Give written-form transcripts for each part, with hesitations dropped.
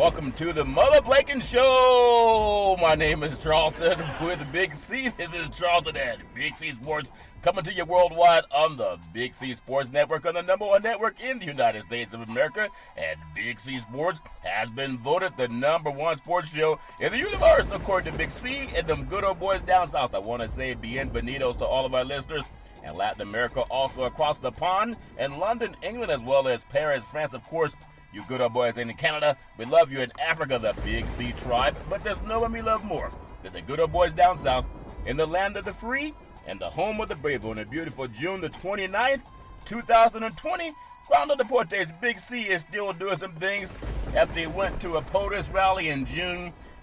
Welcome to the Mother Blanken Show. My name is Charlton with Big C. This is Charlton at Big C Sports, coming to you worldwide on the Big C Sports Network, on the number one network in the United States of America. And Big C Sports has been voted the number one sports show in the universe, according to Big C and them good old boys down south. I want to say bienvenidos to all of our listeners in Latin America, also across the pond, in London, England, as well as Paris, France, of course. You good old boys in Canada, we love you in Africa, the Big C tribe, but there's no one we love more than the good old boys down south in the land of the free and the home of the brave on a beautiful June the 29th, 2020. Ground of Deportes, Big C is still doing some things after he went to a POTUS rally in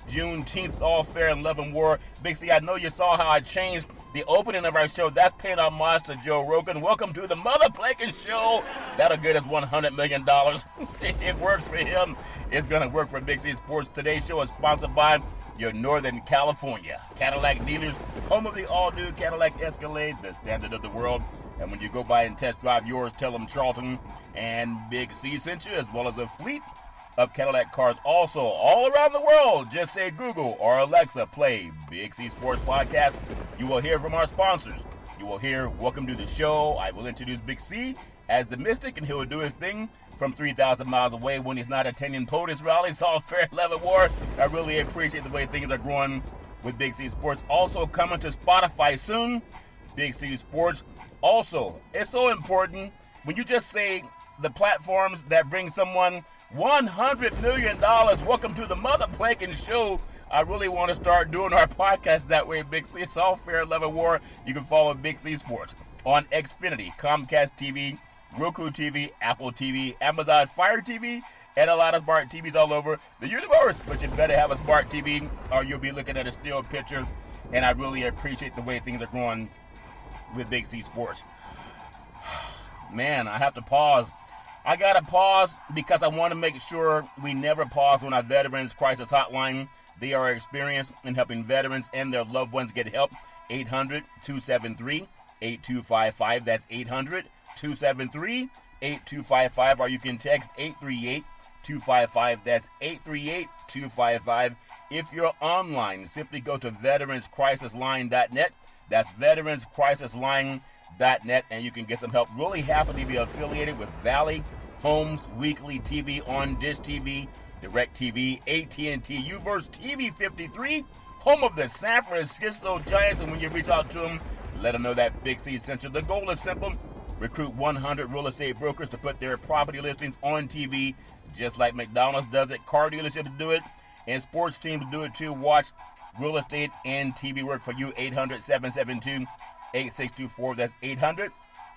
Juneteenth's All Fair and Love and War. Big C, I know you saw how I changed the opening of our show. That's paying homage to Joe Rogan. Welcome to the Mother Blanken Show. That'll get us $100 million. It works for him. It's going to work for Big C Sports. Today's show is sponsored by your Northern California Cadillac dealers, home of the all-new Cadillac Escalade, the standard of the world. And when you go by and test drive yours, tell them Charlton and Big C sent you, as well as a fleet of Cadillac cars also all around the world. Just say Google or Alexa, play Big C Sports Podcast. You will hear from our sponsors. You will hear Welcome to the Show. I will introduce Big C as the Mystic, and he will do his thing from 3,000 miles away when he's not attending POTUS rallies, all fair level war. I really appreciate the way things are growing with Big C Sports. Also coming to Spotify soon, Big C Sports. Also, it's so important when you just say the platforms that bring someone $100 million. Welcome to the Mother Blanken Show. I really want to start doing our podcast that way, Big C. It's all fair, love, and war. You can follow Big C Sports on Xfinity, Comcast TV, Roku TV, Apple TV, Amazon Fire TV, and a lot of smart TVs all over the universe. But you better have a smart TV or you'll be looking at a still picture. And I really appreciate the way things are growing with Big C Sports. Man, I have to pause. I got to pause because I want to make sure we never pause on our Veterans Crisis Hotline. They are experienced in helping veterans and their loved ones get help. 800-273-8255. That's 800-273-8255. Or you can text 838-255. That's 838-255. If you're online, simply go to veteranscrisisline.net. That's veteranscrisisline.net, and you can get some help. Really happy to be affiliated with Valley Homes Weekly TV on Dish TV, DirecTV, AT&T, Uverse TV 53, home of the San Francisco Giants. And when you reach out to them, let them know that Big C sent you. The goal is simple: recruit 100 real estate brokers to put their property listings on TV, just like McDonald's does it. Car dealerships do it, and sports teams do it too. Watch real estate and TV work for you. 800-772-8624. That's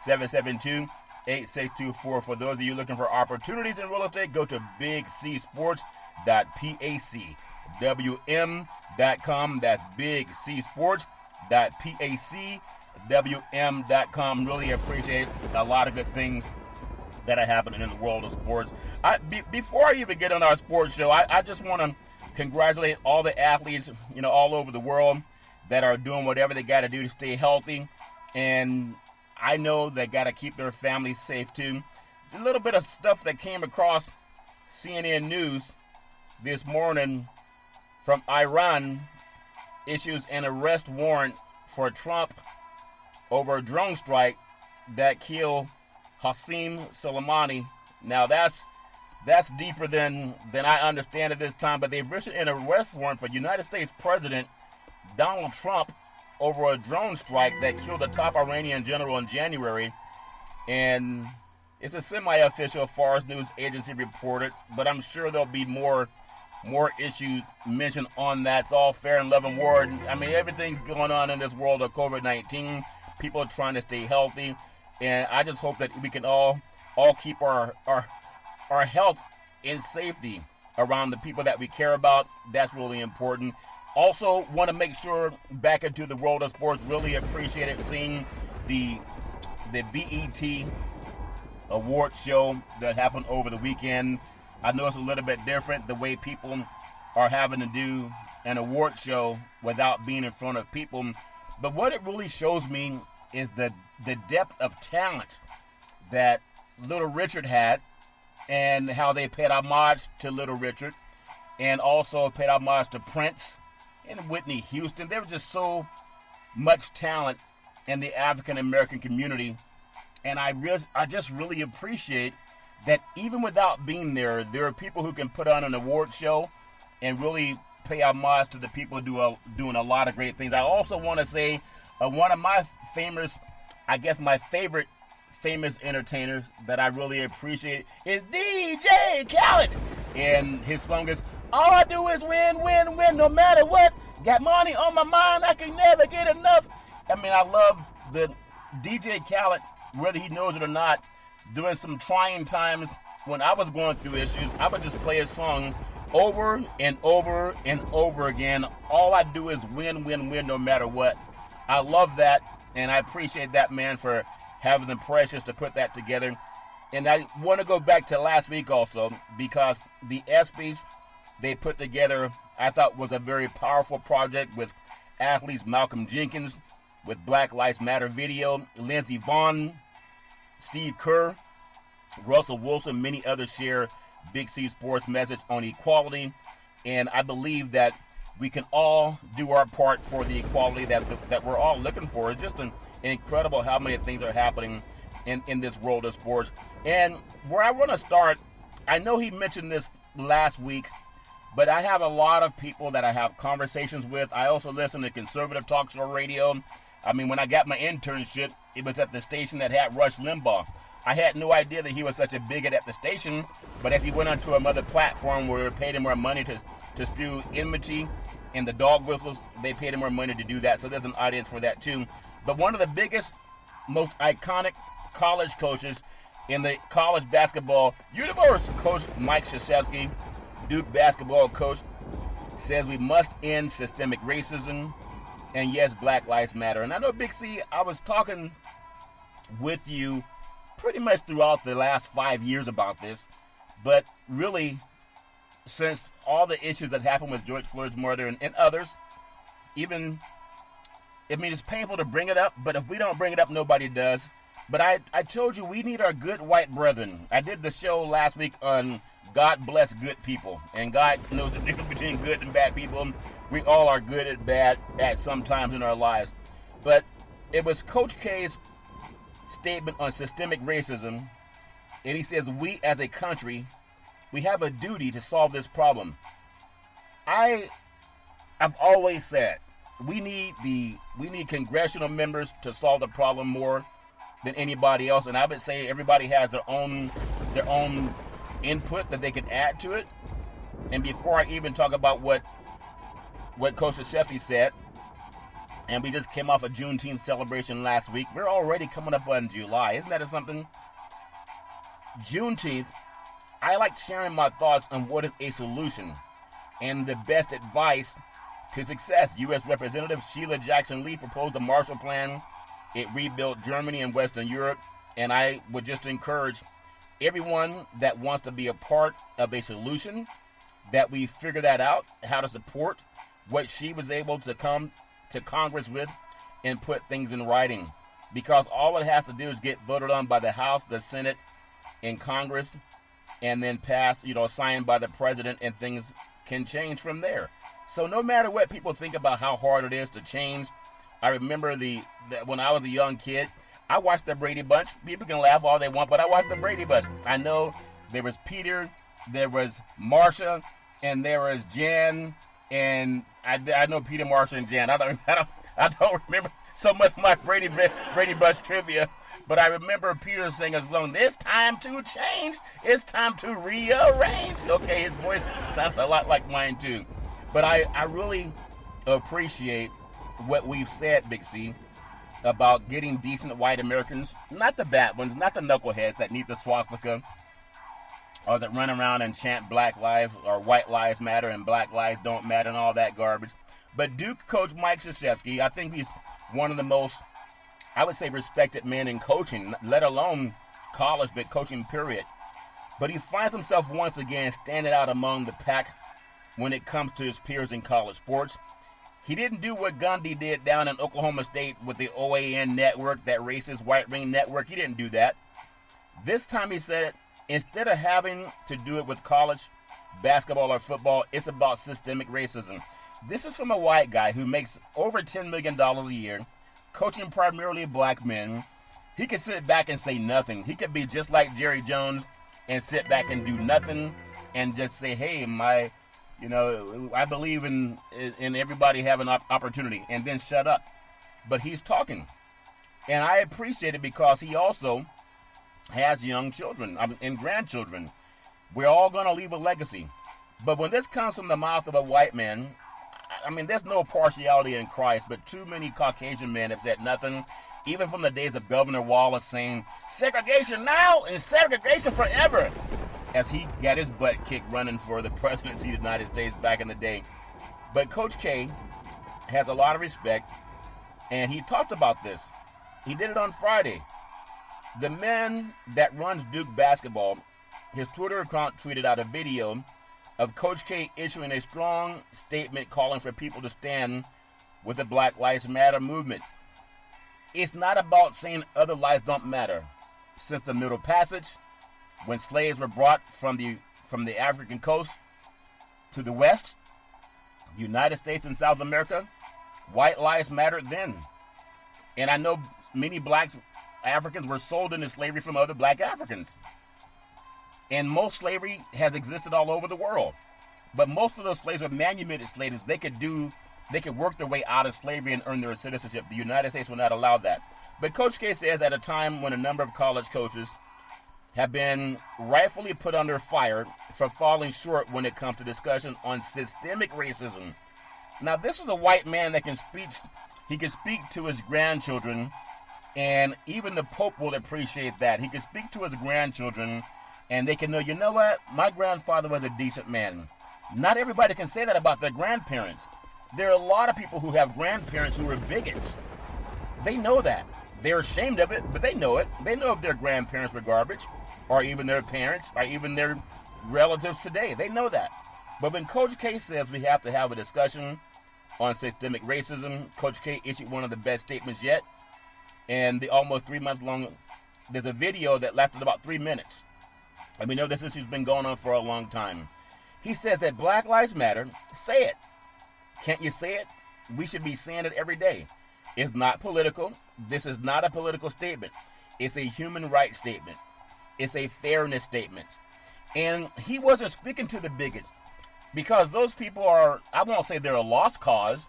800-772-8624. For those of you looking for opportunities in real estate, go to bigcsports.pacwm.com. That's bigcsports.pacwm.com. Really appreciate a lot of good things that are happening in the world of sports. Before I even get on our sports show, I just want to congratulate all the athletes, all over the world that are doing whatever they got to do to stay healthy. And I know they got to keep their families safe too. A little bit of stuff that came across CNN News this morning from Iran issues an arrest warrant for Trump over a drone strike that killed Qasem Soleimani. Now that's deeper than I understand at this time, but they've issued an arrest warrant for United States President Donald Trump over a drone strike that killed a top Iranian general in January. And it's a semi-official Fars News Agency reported, but I'm sure there'll be more issues mentioned on that. It's all fair and love and war. I mean, everything's going on in this world of COVID-19. People are trying to stay healthy, and I just hope that we can all keep our health and safety around the people that we care about. That's really important. Also, want to make sure, back into the world of sports, really appreciated seeing the BET award show that happened over the weekend. I know it's a little bit different, the way people are having to do an award show without being in front of people. But what it really shows me is the depth of talent that Little Richard had, and how they paid homage to Little Richard. and also paid homage to Prince and Whitney Houston. There was just so much talent in the African American community, and I just really appreciate that even without being there are people who can put on an award show and really pay homage to the people who doing a lot of great things. I also want to say one of my my favorite famous entertainers that I really appreciate is DJ Khaled. And his song is, all I do is win, win, win, no matter what. Got money on my mind, I can never get enough. I mean, I love the DJ Khaled, whether he knows it or not. During some trying times when I was going through issues, I would just play his song over and over and over again. All I do is win, win, win, no matter what. I love that, and I appreciate that man for having the precious to put that together. And I want to go back to last week also, because the ESPYs they put together, I thought was a very powerful project with athletes Malcolm Jenkins, with Black Lives Matter video, Lindsey Vonn, Steve Kerr, Russell Wilson, many others share Big C Sports message on equality. And I believe that we can all do our part for the equality that we're all looking for. It's just incredible how many things are happening in this world of sports. And where I want to start, I know he mentioned this last week, but I have a lot of people that I have conversations with. I also listen to conservative talk show radio. I mean, when I got my internship, it was at the station that had Rush Limbaugh. I had no idea that he was such a bigot at the station, but as he went onto another platform where they paid him more money to spew enmity and the dog whistles, they paid him more money to do that. So there's an audience for that too. But one of the biggest, most iconic college coaches in the college basketball universe, Coach Mike Krzyzewski, Duke basketball coach, says we must end systemic racism, and yes, Black Lives Matter. And I know, Big C, I was talking with you pretty much throughout the last 5 years about this, but really, since all the issues that happened with George Floyd's murder and others, even, I mean, it's painful to bring it up, but if we don't bring it up, nobody does. But I told you we need our good white brethren. I did the show last week on God bless good people, and God knows the difference between good and bad people. We all are good and bad at some times in our lives. But it was Coach K's statement on systemic racism, and he says we as a country, we have a duty to solve this problem. I've always said we need congressional members to solve the problem more than anybody else, and I would say everybody has their own input that they can add to it. And before I even talk about what Coach Krzyzewski said, and we just came off a Juneteenth celebration last week, we're already coming up on July. Isn't that something? Juneteenth, I like sharing my thoughts on what is a solution and the best advice to success. U.S. Representative Sheila Jackson Lee proposed a Marshall Plan. It rebuilt Germany and Western Europe, and I would just encourage everyone that wants to be a part of a solution that we figure that out, how to support what she was able to come to Congress with and put things in writing. Because all it has to do is get voted on by the House, the Senate, and Congress, and then passed, signed by the president, and things can change from there. So no matter what people think about how hard it is to change, I remember when I was a young kid, I watched the Brady Bunch. People can laugh all they want, but I watched the Brady Bunch. I know there was Peter, there was Marsha, and there was Jan, and I know Peter, Marsha, and Jan. I don't remember so much my Brady Bunch trivia, but I remember Peter singing a song, "It's time to change, it's time to rearrange." Okay, his voice sounded a lot like mine too. But I really appreciate what we've said, Big C, about getting decent white Americans, not the bad ones, not the knuckleheads that need the swastika or that run around and chant Black Lives or White Lives Matter and Black Lives Don't Matter and all that garbage. But Duke coach Mike Krzyzewski, I think he's one of the most, I would say, respected men in coaching, let alone college, but coaching period. But he finds himself once again standing out among the pack when it comes to his peers in college sports. He didn't do what Gundy did down in Oklahoma State with the OAN network, that racist white ring network. He didn't do that. This time he said, instead of having to do it with college basketball or football. It's about systemic racism. This is from a white guy who makes over $10 million a year, coaching primarily black men. He could sit back and say nothing. He could be just like Jerry Jones and sit back and do nothing and just say, hey, I believe in everybody having an opportunity, and then shut up. But he's talking. And I appreciate it because he also has young children and grandchildren. We're all going to leave a legacy. But when this comes from the mouth of a white man, there's no partiality in Christ, but too many Caucasian men have said nothing, even from the days of Governor Wallace saying, segregation now and segregation forever, as he got his butt kicked running for the presidency of the United States back in the day. But Coach K has a lot of respect, and he talked about this. He did it on Friday. The man that runs Duke basketball, his Twitter account tweeted out a video of Coach K issuing a strong statement calling for people to stand with the Black Lives Matter movement. It's not about saying other lives don't matter. Since the Middle Passage, when slaves were brought from the African coast to the West, United States and South America, white lives mattered then. And I know many black Africans were sold into slavery from other black Africans. And most slavery has existed all over the world. But most of those slaves were manumitted slaves. They could work their way out of slavery and earn their citizenship. The United States will not allow that. But Coach K says at a time when a number of college coaches have been rightfully put under fire for falling short when it comes to discussion on systemic racism. Now, this is a white man that can speak to his grandchildren, and even the Pope will appreciate that. He can speak to his grandchildren, and they can know, you know what? My grandfather was a decent man. Not everybody can say that about their grandparents. There are a lot of people who have grandparents who are bigots. They know that. They're ashamed of it, but they know it. They know if their grandparents were garbage, or even their parents, or even their relatives today. They know that. But when Coach K says we have to have a discussion on systemic racism, Coach K issued one of the best statements yet. And the almost 3 month long, there's a video that lasted about 3 minutes. And we know this issue's been going on for a long time. He says that Black Lives Matter. Say it. Can't you say it? We should be saying it every day. It's not political. This is not a political statement. It's a human rights statement. It's a fairness statement. And he wasn't speaking to the bigots, because those people are, I won't say they're a lost cause,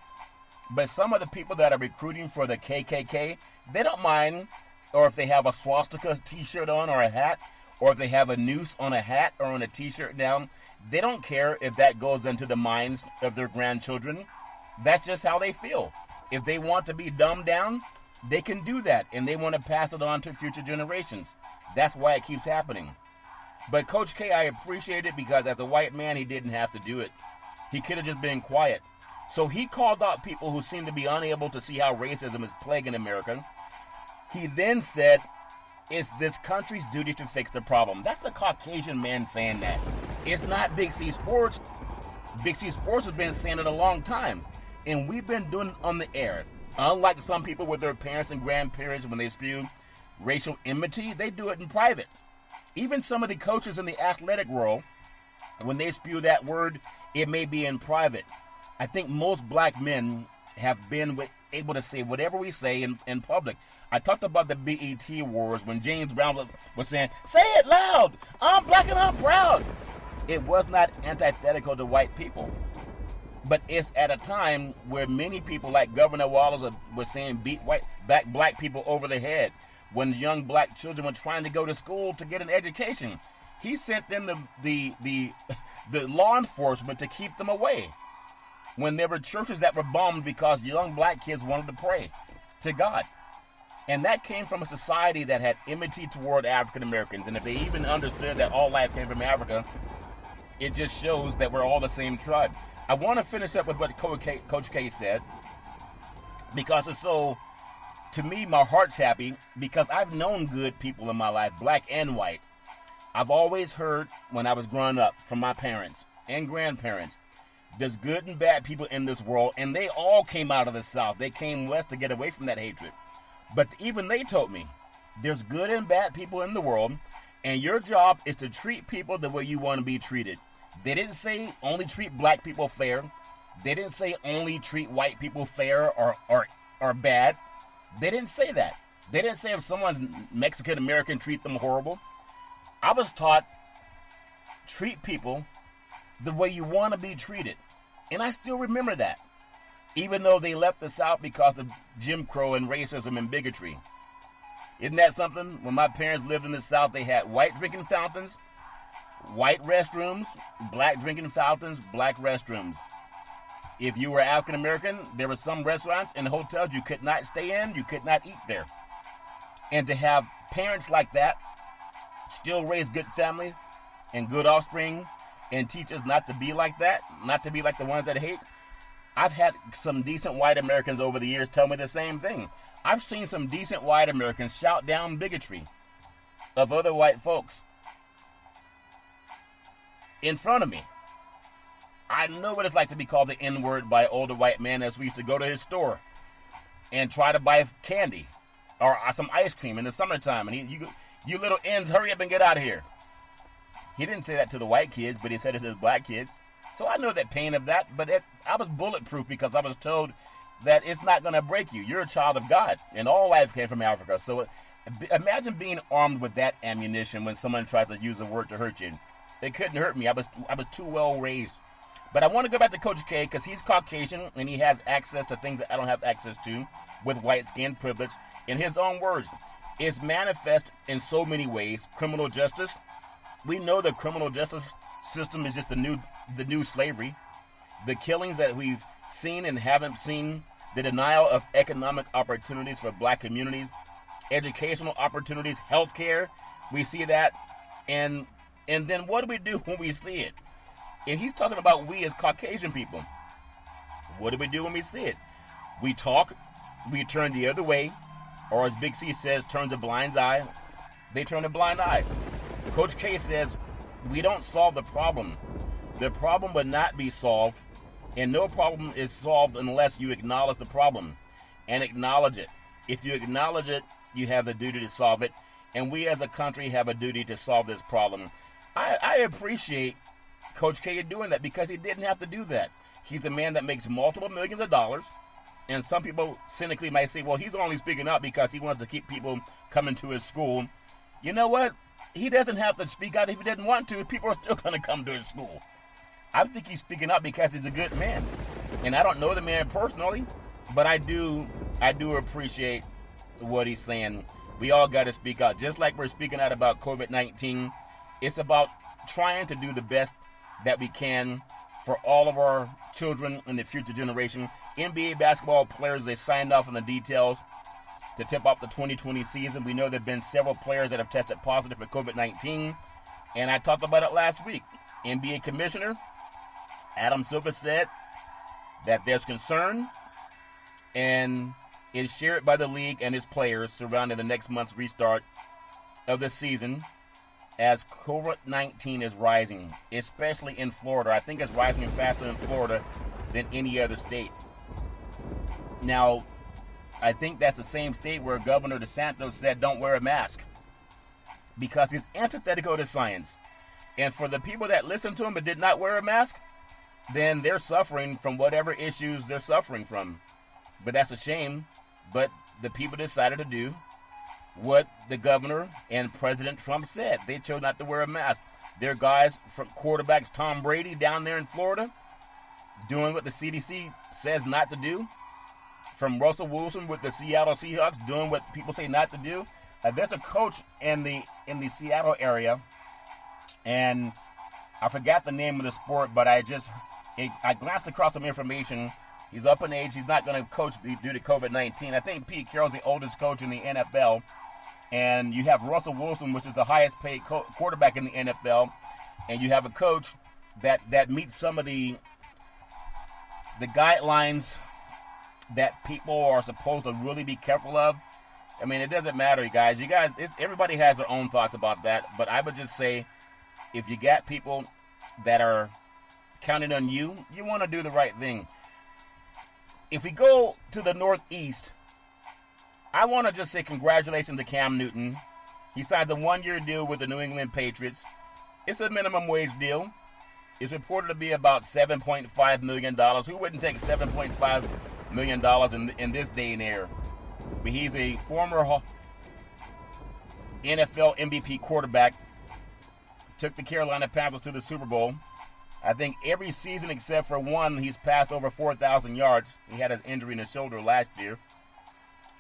but some of the people that are recruiting for the KKK, they don't mind, or if they have a swastika t-shirt on or a hat, or if they have a noose on a hat or on a t-shirt down, they don't care if that goes into the minds of their grandchildren. That's just how they feel. If they want to be dumbed down, they can do that, and they want to pass it on to future generations. That's why it keeps happening. But Coach K, I appreciate it, because as a white man, he didn't have to do it. He could have just been quiet. So he called out people who seem to be unable to see how racism is plaguing America. He then said, it's this country's duty to fix the problem. That's a Caucasian man saying that. It's not Big C Sports. Big C Sports has been saying it a long time. And we've been doing it on the air. Unlike some people with their parents and grandparents, when they spew racial enmity, they do it in private. Even some of the coaches in the athletic world, when they spew that word, it may be in private. I think most black men have been able to say whatever we say in public. I talked about the BET wars when James Brown was saying, say it loud, I'm black and I'm proud. It was not antithetical to white people. But it's at a time where many people, like Governor Wallace, was saying beat black people over the head. When young black children were trying to go to school to get an education, he sent them the law enforcement to keep them away. When there were churches that were bombed because young black kids wanted to pray to God. And that came from a society that had enmity toward African Americans. And if they even understood that all life came from Africa, it just shows that we're all the same tribe. I want to finish up with what Coach K said, because it's so, to me, my heart's happy, because I've known good people in my life, black and white. I've always heard, when I was growing up, from my parents and grandparents, there's good and bad people in this world, and they all came out of the South. They came west to get away from that hatred. But even they told me, there's good and bad people in the world, and your job is to treat people the way you want to be treated. They didn't say only treat black people fair. They didn't say only treat white people fair or bad. They didn't say that. They didn't say if someone's Mexican American, treat them horrible. I was taught treat people the way you want to be treated. And I still remember that. Even though they left the South because of Jim Crow and racism and bigotry. Isn't that something? When my parents lived in the South, they had white drinking fountains, white restrooms, black drinking fountains, black restrooms. If you were African American, there were some restaurants and hotels you could not stay in, you could not eat there. And to have parents like that still raise good families and good offspring and teach us not to be like that, not to be like the ones that hate. I've had some decent white Americans over the years tell me the same thing. I've seen some decent white Americans shout down bigotry of other white folks in front of me. I know what it's like to be called the N-word by an older white man as we used to go to his store and try to buy candy or some ice cream in the summertime. And you little N's, hurry up and get out of here. He didn't say that to the white kids, but he said it to the black kids. So I know that pain of that, but I was bulletproof because I was told that it's not going to break you. You're a child of God, and all life came from Africa. So imagine being armed with that ammunition when someone tries to use a word to hurt you. It couldn't hurt me. I was too well raised. But I want to go back to Coach K because he's Caucasian and he has access to things that I don't have access to with white skin privilege. In his own words, it's manifest in so many ways. Criminal justice. We know the criminal justice system is just the new slavery. The killings that we've seen and haven't seen, the denial of economic opportunities for black communities, educational opportunities, healthcare. We see that. And then what do we do when we see it? And he's talking about we as Caucasian people. What do we do when we see it? We talk, we turn the other way, or as Big C says, turns a blind eye. They turn a blind eye. Coach K says, we don't solve the problem. The problem would not be solved, and no problem is solved unless you acknowledge the problem and acknowledge it. If you acknowledge it, you have the duty to solve it, and we as a country have a duty to solve this problem. I appreciate Coach K doing that because he didn't have to do that. He's a man that makes multiple millions of dollars, and some people cynically might say, well, he's only speaking up because he wants to keep people coming to his school. You know what? He doesn't have to speak out if he didn't want to. People are still going to come to his school. I think he's speaking up because he's a good man. And I don't know the man personally, but I do appreciate what he's saying. We all got to speak out. Just like we're speaking out about COVID-19, it's about trying to do the best that we can for all of our children and the future generation. NBA basketball players, they signed off on the details to tip off the 2020 season. We know there have been several players that have tested positive for COVID-19, and I talked about it last week. NBA Commissioner Adam Silver said that there's concern, and is shared by the league and its players surrounding the next month's restart of the season as COVID-19 is rising, especially in Florida. I think it's rising faster in Florida than any other state. Now, I think that's the same state where Governor DeSantis said don't wear a mask because he's antithetical to science. And for the people that listened to him but did not wear a mask, then they're suffering from whatever issues they're suffering from. But that's a shame. But the people decided to do what the governor and President Trump said. They chose not to wear a mask. They're guys from quarterbacks Tom Brady down there in Florida doing what the CDC says not to do. From Russell Wilson with the Seattle Seahawks doing what people say not to do. There's a coach in the Seattle area, and I forgot the name of the sport, but I glanced across some information. He's up in age. He's not going to coach due to COVID-19. I think Pete Carroll's the oldest coach in the NFL. And you have Russell Wilson, which is the highest paid quarterback in the NFL. And you have a coach that meets some of the guidelines that people are supposed to really be careful of. I mean, it doesn't matter, you guys. Everybody has their own thoughts about that. But I would just say, if you got people that are counting on you, you want to do the right thing. If we go to the Northeast, I want to just say congratulations to Cam Newton. He signs a one-year deal with the New England Patriots. It's a minimum wage deal. is reported to be about $7.5 million. Who wouldn't take $7.5 million in this day and age? But he's a former NFL MVP quarterback. Took the Carolina Panthers to the Super Bowl. I think every season except for one, he's passed over 4,000 yards. He had an injury in his shoulder last year.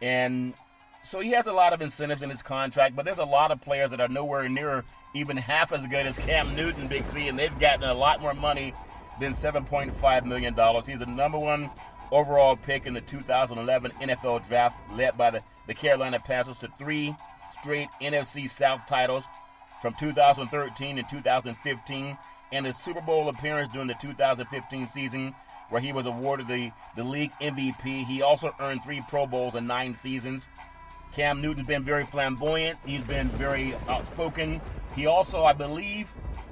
And so he has a lot of incentives in his contract, but there's a lot of players that are nowhere near even half as good as Cam Newton, Big C, and they've gotten a lot more money than $7.5 million. He's the number one overall pick in the 2011 NFL Draft, led by the Carolina Panthers to 3 straight NFC South titles from 2013 and 2015, and a Super Bowl appearance during the 2015 season where he was awarded the league MVP. He also earned 3 Pro Bowls in 9 seasons. Cam Newton's been very flamboyant. He's been very outspoken. He also, I believe,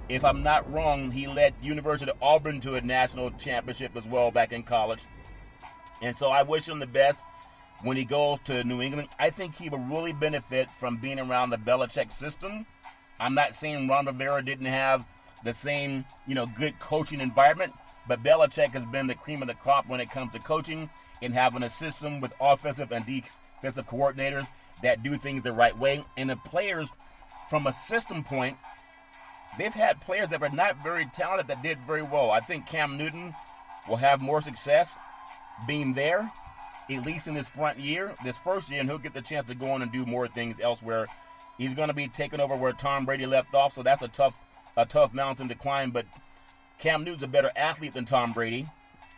if I'm not wrong, he led University of Auburn to a national championship as well back in college. And so I wish him the best when he goes to New England. I think he will really benefit from being around the Belichick system. I'm not saying Ron Rivera didn't have the same, good coaching environment, but Belichick has been the cream of the crop when it comes to coaching and having a system with offensive and defensive coordinators that do things the right way. And the players, from a system point, they've had players that were not very talented that did very well. I think Cam Newton will have more success being there, at least in this first year, and he'll get the chance to go on and do more things elsewhere. He's going to be taking over where Tom Brady left off, so that's a tough mountain to climb. But Cam Newton's a better athlete than Tom Brady.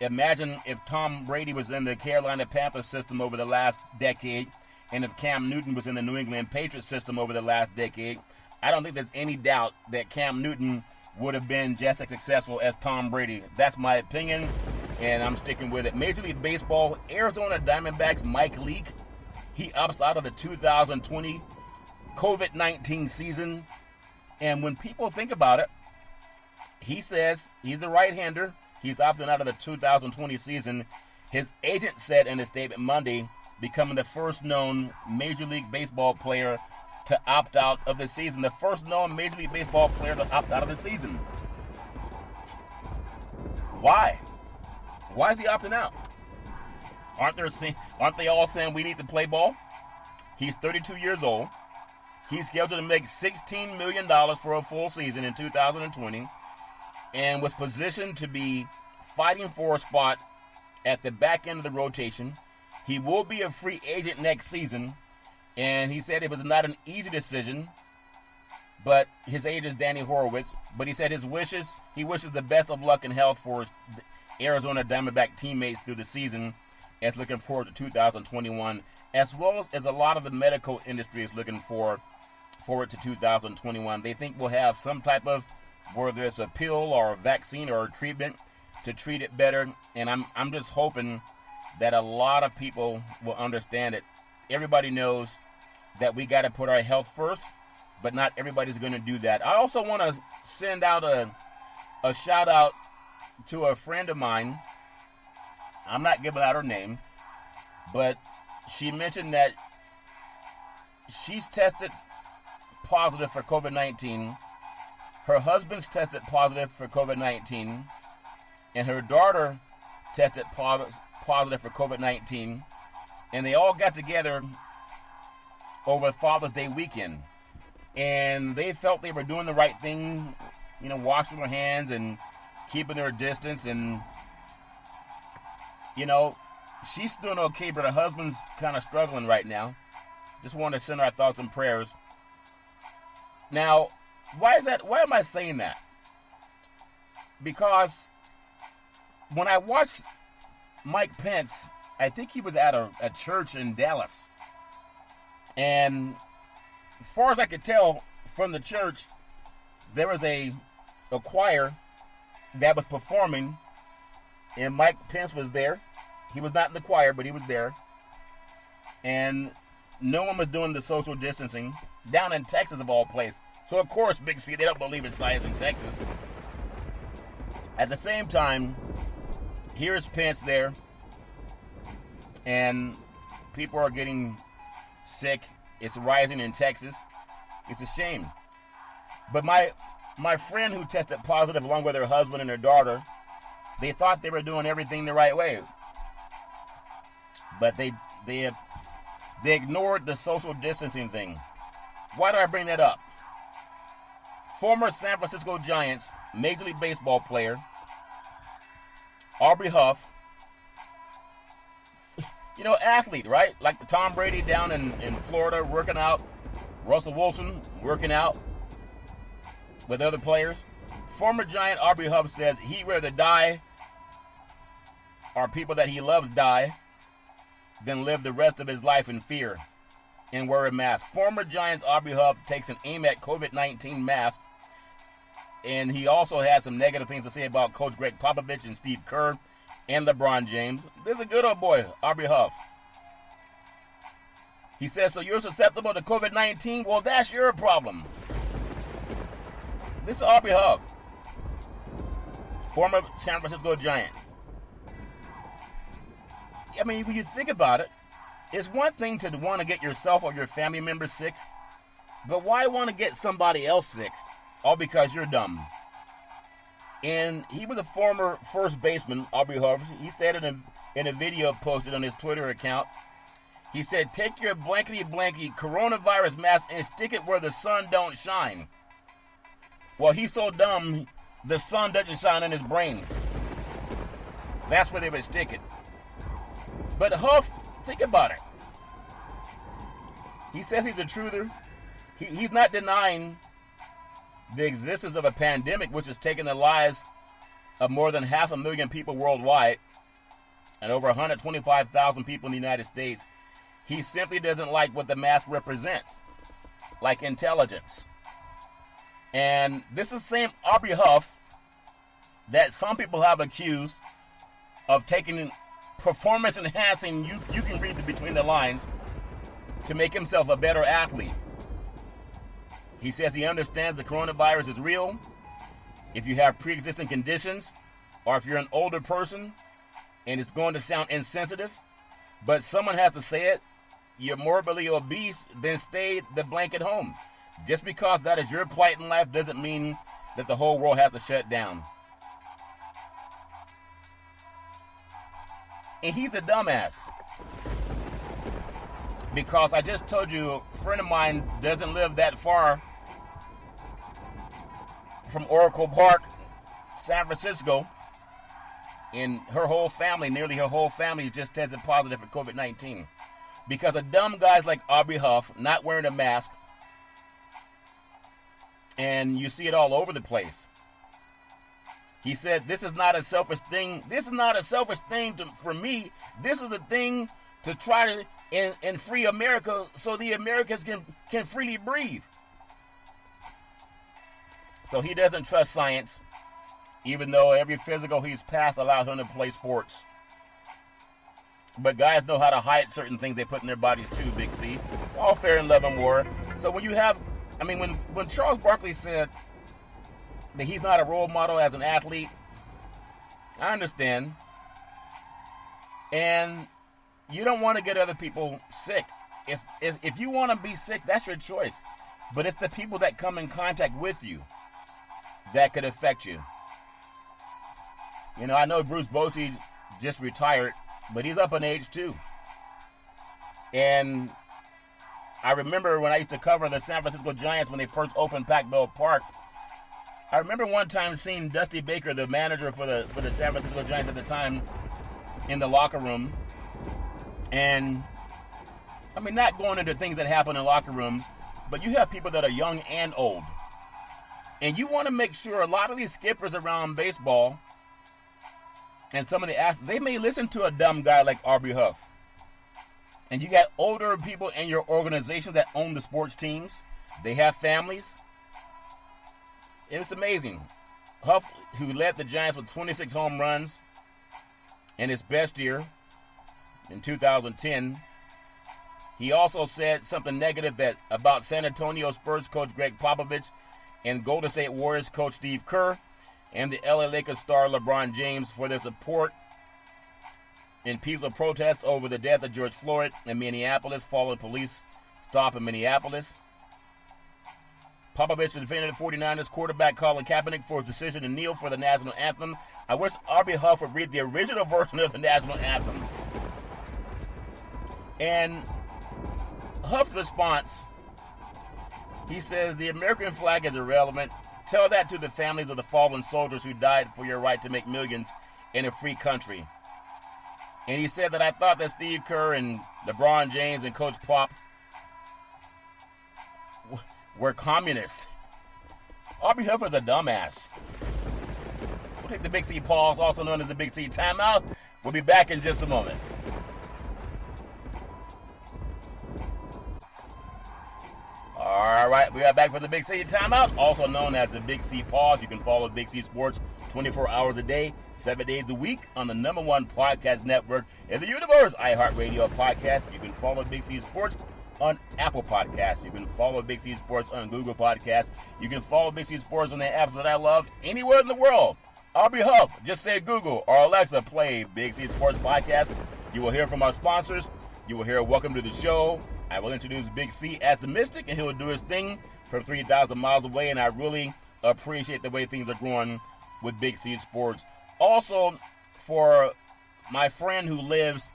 Imagine if Tom Brady was in the Carolina Panthers system over the last decade, and if Cam Newton was in the New England Patriots system over the last decade. I don't think there's any doubt that Cam Newton would have been just as successful as Tom Brady. That's my opinion, and I'm sticking with it. Major League Baseball, Arizona Diamondbacks Mike Leake, he opts out of the 2020 COVID-19 season. And when people think about it, he says he's a right-hander. He's opting out of the 2020 season. His agent said in a statement Monday, becoming the first known Major League Baseball player to opt out of the season. The first known Major League Baseball player to opt out of the season. Why? Why is he opting out? Aren't they all saying we need to play ball? He's 32 years old. He's scheduled to make $16 million for a full season in 2020 and was positioned to be fighting for a spot at the back end of the rotation. He will be a free agent next season, and he said it was not an easy decision, but his agent is Danny Horowitz. But he said he wishes the best of luck and health for his Arizona Diamondback teammates through the season, and is looking forward to 2021, as well as a lot of the medical industry is looking forward to 2021. They think we'll have some type of, whether it's a pill or a vaccine or a treatment to treat it better, and I'm just hoping that a lot of people will understand it. Everybody knows that we got to put our health first, but not everybody's going to do that. I also want to send out a shout out to a friend of mine. I'm not giving out her name, but she mentioned that she's tested positive for COVID-19. Her husband's tested positive for COVID-19, and her daughter tested positive for COVID-19, and they all got together over Father's Day weekend, and they felt they were doing the right thing, washing their hands and keeping their distance, and she's doing okay, but her husband's kind of struggling right now. Just want to send our thoughts and prayers. Now, why is that? Why am I saying that? Because when I watched Mike Pence, I think he was at a church in Dallas. And as far as I could tell from the church, there was a choir that was performing, and Mike Pence was there. He was not in the choir, but he was there. And no one was doing the social distancing down in Texas, of all places. So, of course, Big C, they don't believe in science in Texas. At the same time, here's Pence there, and people are getting sick. It's rising in Texas. It's a shame. But my my friend who tested positive along with her husband and her daughter, they thought they were doing everything the right way. But they ignored the social distancing thing. Why do I bring that up? Former San Francisco Giants Major League Baseball player Aubrey Huff, athlete, right? Like the Tom Brady down in Florida working out, Russell Wilson working out with other players. Former Giant Aubrey Huff says he'd rather die, or people that he loves die, than live the rest of his life in fear and wear a mask. Former Giants Aubrey Huff takes an aim at COVID-19 mask, and he also has some negative things to say about Coach Greg Popovich and Steve Kerr and LeBron James. This is a good old boy, Aubrey Huff. He says, so you're susceptible to COVID-19? Well, that's your problem. This is Aubrey Huff, former San Francisco Giant. I mean, when you think about it, it's one thing to want to get yourself or your family members sick, but why want to get somebody else sick? All because you're dumb. And he was a former first baseman, Aubrey Huff. He said it in a video posted on his Twitter account. He said, take your blankety-blanky coronavirus mask and stick it where the sun don't shine. Well, he's so dumb, the sun doesn't shine in his brain. That's where they would stick it. But Huff, think about it. He says he's a truther. He's not denying the existence of a pandemic which has taken the lives of more than 500,000 people worldwide and over 125,000 people in the United States. He simply doesn't like what the mask represents, like intelligence. And this is the same Aubrey Huff that some people have accused of taking performance enhancing, you can read between the lines, to make himself a better athlete. He says he understands the coronavirus is real. If you have pre-existing conditions, or if you're an older person, and it's going to sound insensitive, but someone has to say it, you're morbidly obese, then stay the blank at home. Just because that is your plight in life doesn't mean that the whole world has to shut down. And he's a dumbass. Because I just told you, a friend of mine doesn't live that far from Oracle Park, San Francisco, and her whole family, nearly her whole family, just tested positive for COVID-19. Because of dumb guys like Aubrey Huff not wearing a mask, and you see it all over the place. He said, this is not a selfish thing. This is not a selfish thing for me. This is a thing to try to and free America so the Americans can freely breathe. So he doesn't trust science, even though every physical he's passed allows him to play sports. But guys know how to hide certain things they put in their bodies too, Big C. It's all fair in love and war. So when you have, when Charles Barkley said that he's not a role model as an athlete, I understand. And you don't want to get other people sick. If you want to be sick, that's your choice. But it's the people that come in contact with you that could affect you. I know Bruce Bochy just retired, but he's up in age too. And I remember when I used to cover the San Francisco Giants when they first opened Pac-Bell Park. I remember one time seeing Dusty Baker, the manager for the San Francisco Giants at the time, in the locker room. And, not going into things that happen in locker rooms, but you have people that are young and old. And you want to make sure a lot of these skippers around baseball and some of the athletes, they may listen to a dumb guy like Aubrey Huff. And you got older people in your organization that own the sports teams. They have families. And it's amazing. Huff, who led the Giants with 26 home runs in his best year in 2010, he also said something negative about San Antonio Spurs coach Greg Popovich and Golden State Warriors coach Steve Kerr and the LA Lakers star LeBron James for their support in peaceful protests over the death of George Floyd in Minneapolis following police stop in Minneapolis. Popovich defended the 49ers quarterback Colin Kaepernick for his decision to kneel for the national anthem. I wish R.B. Huff would read the original version of the national anthem. And Huff's response, he says, the American flag is irrelevant. Tell that to the families of the fallen soldiers who died for your right to make millions in a free country. And he said that I thought that Steve Kerr and LeBron James and Coach Pop were communists. R.B. Huff is a dumbass. We'll take the Big C pause, also known as the Big C timeout. We'll be back in just a moment. All right, we are back for the Big C timeout, also known as the Big C pause. You can follow Big C Sports 24 hours a day, 7 days a week on the #1 podcast network in the universe, iHeartRadio podcast. You can follow Big C Sports on Apple Podcasts. You can follow Big C Sports on Google Podcasts. You can follow Big C Sports on the apps that I love anywhere in the world. R.B. Huff, just say Google or Alexa, play Big C Sports Podcast. You will hear from our sponsors. You will hear welcome to the show. I will introduce Big C as the Mystic, and he will do his thing from 3,000 miles away, and I really appreciate the way things are growing with Big C Sports. Also, for my friend who lives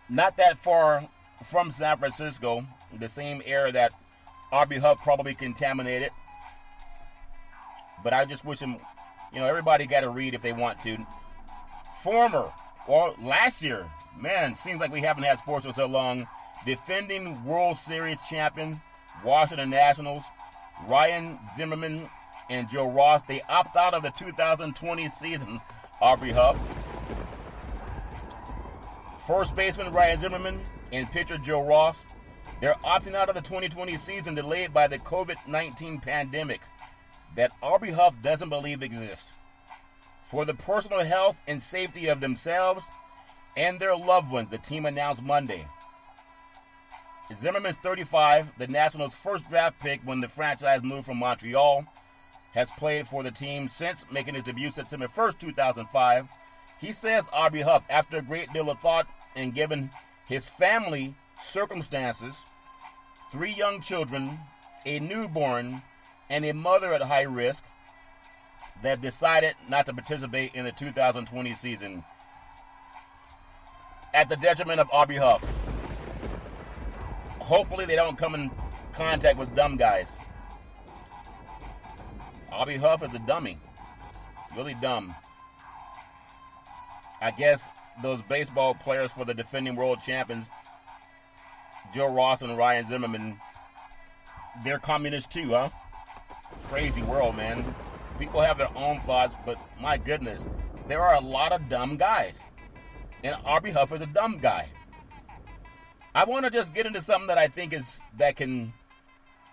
not that far from San Francisco, the same air that R.B. Huff probably contaminated. But I just wish him, everybody got to read if they want to. Last year, man, seems like we haven't had sports for so long. Defending World Series champion, Washington Nationals, Ryan Zimmerman and Joe Ross, they opt out of the 2020 season, R.B. Huff. First baseman Ryan Zimmerman and pitcher Joe Ross, they're opting out of the 2020 season delayed by the COVID-19 pandemic that R.B. Huff doesn't believe exists. For the personal health and safety of themselves and their loved ones, the team announced Monday. Zimmerman's 35, the Nationals' first draft pick when the franchise moved from Montreal, has played for the team since making his debut September 1st, 2005. He says R.B. Huff, after a great deal of thought and given his family circumstances, 3 young children, a newborn, and a mother at high risk, that decided not to participate in the 2020 season at the detriment of R.B. Huff. Hopefully they don't come in contact with dumb guys. R.B. Huff is a dummy. Really dumb. I guess those baseball players for the defending world champions, Joe Ross and Ryan Zimmerman, they're communists too, huh? Crazy world, man. People have their own thoughts, but my goodness, there are a lot of dumb guys. And R.B. Huff is a dumb guy. I want to just get into something that I think that can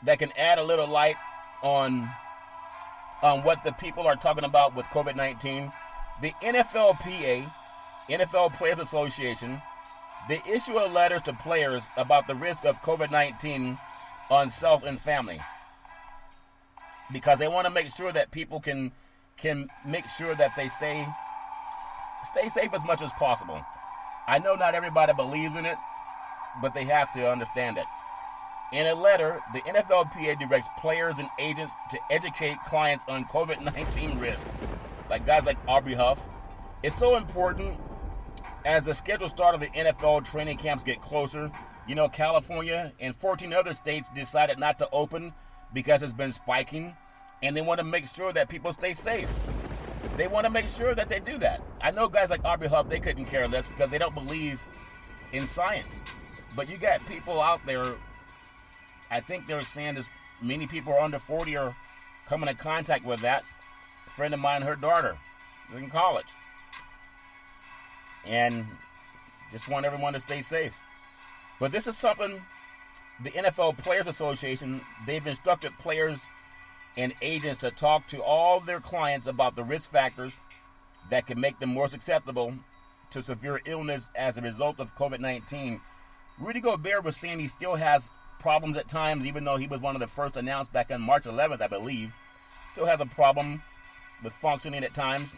add a little light on what the people are talking about with COVID-19. The NFLPA, NFL Players Association, they issue a letter to players about the risk of COVID-19 on self and family, because they want to make sure that people can make sure that they stay safe as much as possible. I know not everybody believes in it, but they have to understand it. In a letter, the NFLPA directs players and agents to educate clients on COVID-19 risk, like guys like R.B. Huff. It's so important as the scheduled start of the NFL training camps get closer. California and 14 other states decided not to open because it's been spiking, and they want to make sure that people stay safe. They want to make sure that they do that. I know guys like R.B. Huff, they couldn't care less because they don't believe in science. But you got people out there, I think they're saying as many people are under 40 are coming in contact with that. A friend of mine, her daughter is in college. And just want everyone to stay safe. But this is something the NFL Players Association, they've instructed players and agents to talk to all their clients about the risk factors that can make them more susceptible to severe illness as a result of COVID-19. Rudy Gobert was saying he still has problems at times, even though he was one of the first announced back on March 11th, I believe. Still has a problem with functioning at times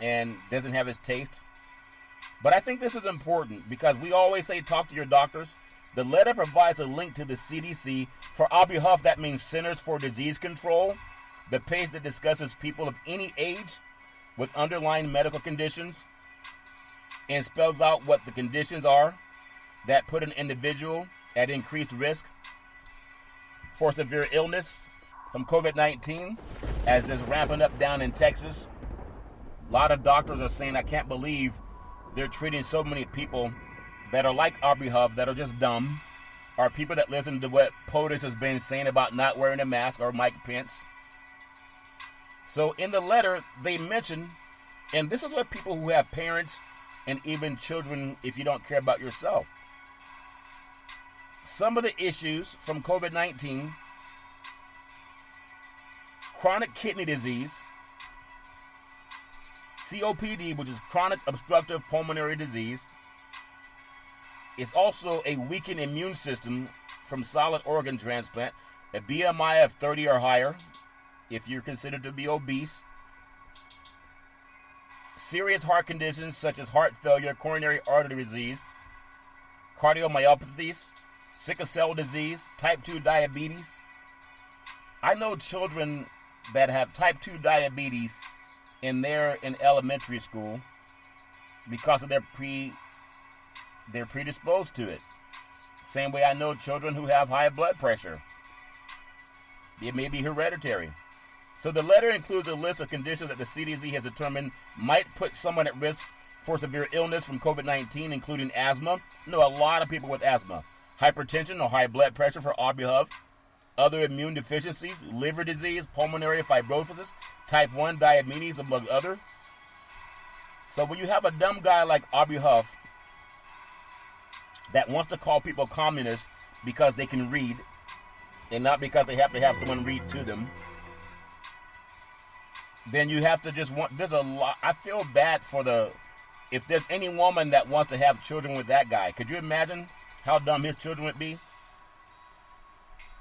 and doesn't have his taste. But I think this is important because we always say talk to your doctors, The letter provides a link to the CDC. For Aubrey Huff, that means Centers for Disease Control, the page that discusses people of any age with underlying medical conditions and spells out what the conditions are that put an individual at increased risk for severe illness from COVID-19, as it's ramping up down in Texas. A lot of doctors are saying, I can't believe they're treating so many people that are like Aubrey Huff, that are just dumb, or people that listen to what POTUS has been saying about not wearing a mask, or Mike Pence. So in the letter, they mention, and this is what people who have parents and even children, if you don't care about yourself, some of the issues from COVID-19: chronic kidney disease, COPD, which is chronic obstructive pulmonary disease. It's also a weakened immune system from solid organ transplant, a BMI of 30 or higher, if you're considered to be obese, serious heart conditions such as heart failure, coronary artery disease, cardiomyopathies, sickle cell disease, type 2 diabetes. I know children that have type 2 diabetes and they're in elementary school because of they're predisposed to it. Same way I know children who have high blood pressure. It may be hereditary. So the letter includes a list of conditions that the CDC has determined might put someone at risk for severe illness from COVID-19, including asthma. I know a lot of people with asthma. Hypertension or high blood pressure for Aubrey Huff. Other immune deficiencies, liver disease, pulmonary fibrosis, type 1 diabetes, among others. So when you have a dumb guy like Aubrey Huff that wants to call people communists because they can read and not because they have to have someone read to them, then you have to just there's a lot. I feel bad for if there's any woman that wants to have children with that guy. Could you imagine how dumb his children would be?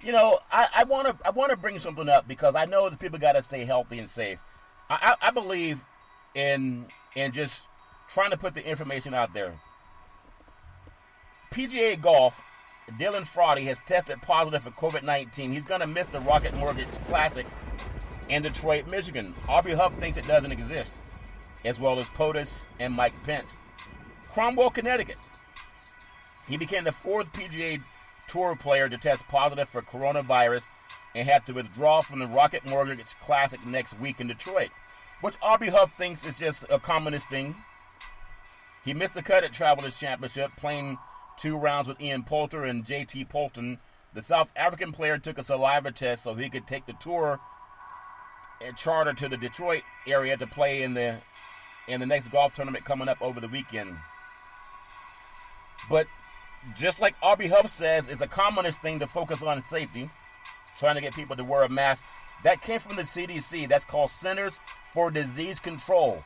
You know, I want to bring something up because I know that people got to stay healthy and safe. I believe in just trying to put the information out there. PGA Golf, Dylan Frawley has tested positive for COVID-19. He's going to miss the Rocket Mortgage Classic in Detroit, Michigan. Aubrey Huff thinks it doesn't exist, as well as POTUS and Mike Pence. Cromwell, Connecticut. He became the fourth PGA Tour player to test positive for coronavirus and had to withdraw from the Rocket Mortgage Classic next week in Detroit, which Aubrey Huff thinks is just a communist thing. He missed the cut at Travelers Championship, playing 2 rounds with Ian Poulter and JT Poulton. The South African player took a saliva test so he could take the tour and charter to the Detroit area to play in the next golf tournament coming up over the weekend. But just like Aubrey Huff says, it's a communist thing to focus on safety, trying to get people to wear a mask. That came from the CDC. That's called Centers for Disease Control.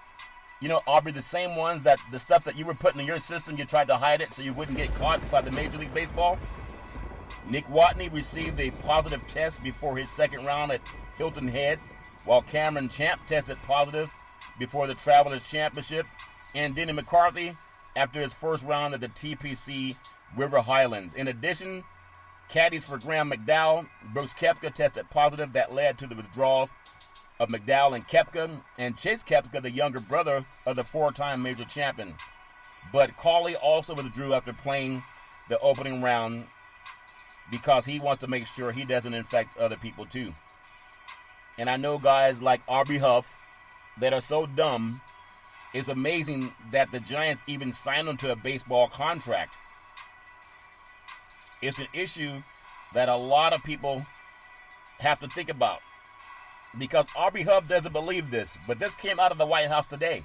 You know, Aubrey, the same ones that the stuff that you were putting in your system, you tried to hide it so you wouldn't get caught by the Major League Baseball. Nick Watney received a positive test before his second round at Hilton Head, while Cameron Champ tested positive before the Travelers Championship, and Denny McCarthy after his first round at the TPC River Highlands. In addition, caddies for Graham McDowell, Brooks Koepka tested positive. That led to the withdrawals of McDowell and Koepka, and Chase Koepka, the younger brother of the 4-time major champion. But Cauley also withdrew after playing the opening round because he wants to make sure he doesn't infect other people too. And I know guys like Aubrey Huff that are so dumb, it's amazing that the Giants even signed him to a baseball contract. It's an issue that a lot of people have to think about, because Aubrey Huff doesn't believe this, but this came out of the White House today.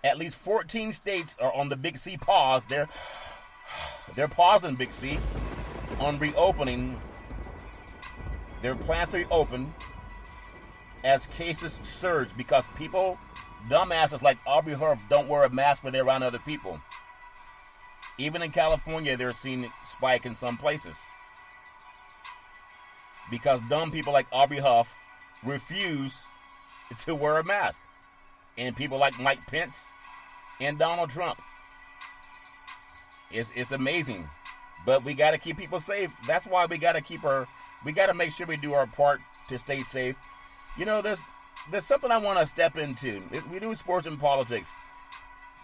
At least 14 states are on the Big C pause. They're pausing Big C on reopening. Their plans to reopen as cases surge because people, dumbasses like Aubrey Huff, don't wear a mask when they're around other people. Even in California, they're seeing a spike in some places because dumb people like Aubrey Huff refuse to wear a mask, and people like Mike Pence and Donald Trump. It's amazing. But we got to keep people safe. That's why we got to make sure we do our part to stay safe. You know, there's something I want to step into. We do sports and politics.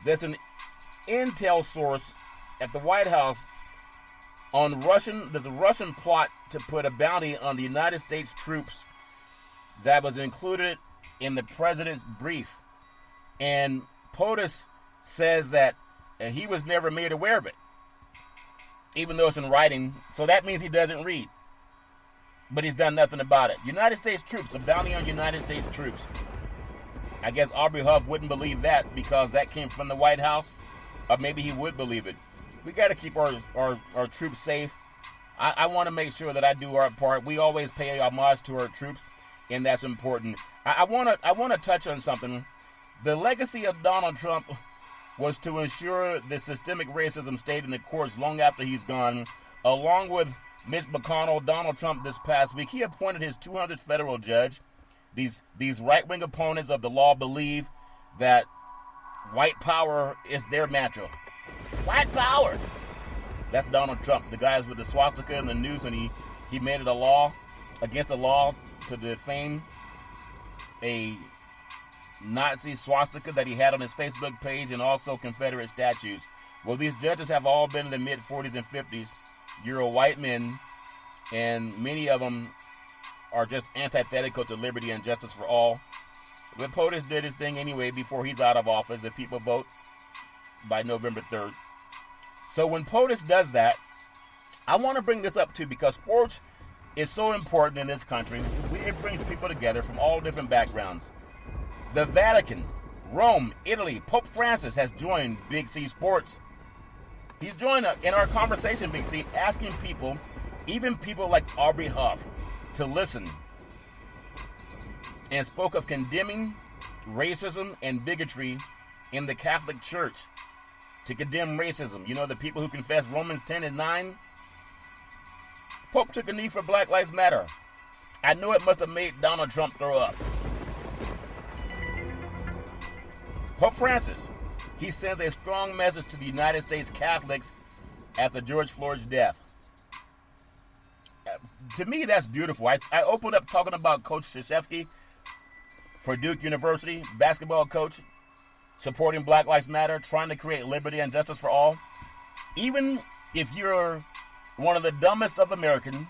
There's an intel source at the White House there's a Russian plot to put a bounty on the United States troops that was included in the president's brief. And POTUS says that he was never made aware of it, even though it's in writing. So that means he doesn't read. But he's done nothing about it. United States troops, a bounty on United States troops. I guess Aubrey Huff wouldn't believe that because that came from the White House. Or maybe he would believe it. We got to keep our troops safe. I want to make sure that I do our part. We always pay homage to our troops, and that's important. I want to touch on something. The legacy of Donald Trump was to ensure the systemic racism stayed in the courts long after he's gone. Along with Mitch McConnell, Donald Trump this past week, he appointed his 200th federal judge. These right-wing opponents of the law believe that white power is their mantra. White power! That's Donald Trump. The guys with the swastika and the noose, and he made it a law, against a law to defame a Nazi swastika that he had on his Facebook page and also Confederate statues. Well, these judges have all been in the mid-40s and 50s. You're a white men, and many of them are just antithetical to liberty and justice for all. But POTUS did his thing anyway before he's out of office if people vote by November 3rd. So when POTUS does that, I want to bring this up too because sports is so important in this country. It brings people together from all different backgrounds. The Vatican, Rome, Italy, Pope Francis has joined Big C Sports. He's joined in our conversation, Big C, asking people, even people like Aubrey Huff, to listen, and spoke of condemning racism and bigotry in the Catholic Church. To condemn racism, you know, the people who confess Romans 10 and 9. Pope took a knee for Black Lives Matter. I know it must have made Donald Trump throw up. Pope Francis, he sends a strong message to the United States Catholics after George Floyd's death. To me, that's beautiful. I opened up talking about Coach Krzyzewski for Duke University, basketball coach, supporting Black Lives Matter, trying to create liberty and justice for all. Even if you're one of the dumbest of Americans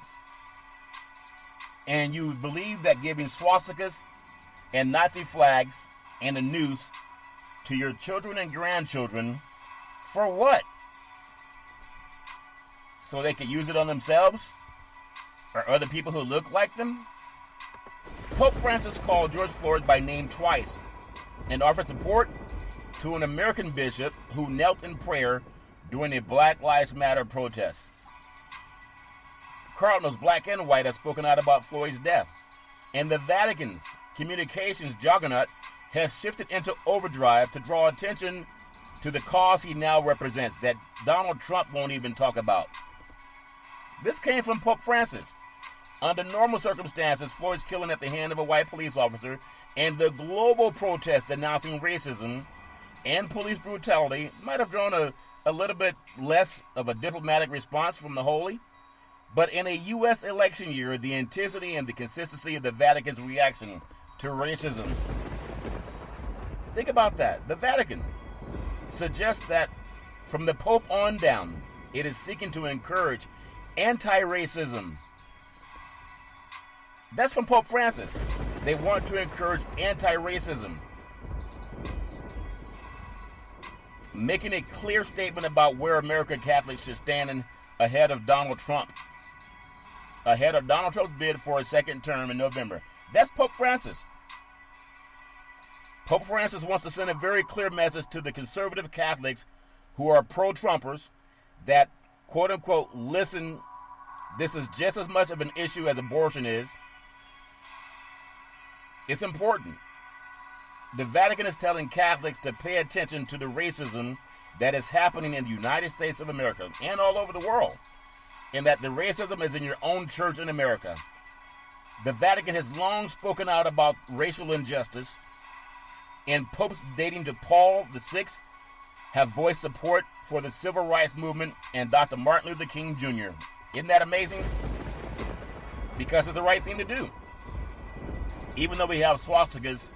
and you believe that giving swastikas and Nazi flags and a noose to your children and grandchildren, for what? So they could use it on themselves or other people who look like them? Pope Francis called George Floyd by name twice and offered support to an American bishop who knelt in prayer during a Black Lives Matter protest. Cardinals, black and white, have spoken out about Floyd's death. And the Vatican's communications juggernaut has shifted into overdrive to draw attention to the cause he now represents that Donald Trump won't even talk about. This came from Pope Francis. Under normal circumstances, Floyd's killing at the hand of a white police officer and the global protest denouncing racism and police brutality might have drawn a little bit less of a diplomatic response from the Holy. But in a U.S. election year, the intensity and the consistency of the Vatican's reaction to racism. Think about that. The Vatican suggests that from the Pope on down, it is seeking to encourage anti-racism. That's from Pope Francis. They want to encourage anti-racism. Making a clear statement about where American Catholics should stand ahead of Donald Trump. Ahead of Donald Trump's bid for a second term in November. That's Pope Francis. Pope Francis wants to send a very clear message to the conservative Catholics who are pro-Trumpers that, quote-unquote, listen, this is just as much of an issue as abortion is. It's important. The Vatican is telling Catholics to pay attention to the racism that is happening in the United States of America and all over the world, and that the racism is in your own church in America. The Vatican has long spoken out about racial injustice, and popes dating to Paul VI have voiced support for the civil rights movement and Dr. Martin Luther King Jr. Isn't that amazing? Because it's the right thing to do. Even though we have swastikas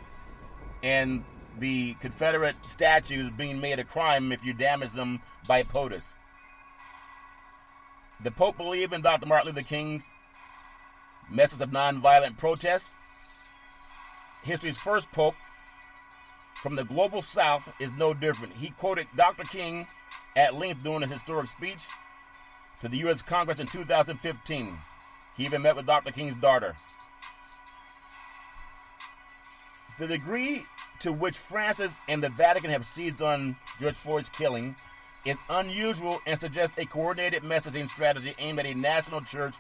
and the Confederate statues being made a crime if you damage them by POTUS. The Pope believed in Dr. Martin Luther King's message of nonviolent protest. History's first Pope from the global South is no different. He quoted Dr. King at length during his historic speech to the U.S. Congress in 2015. He even met with Dr. King's daughter. The degree to which Francis and the Vatican have seized on George Floyd's killing is unusual and suggests a coordinated messaging strategy aimed at a national church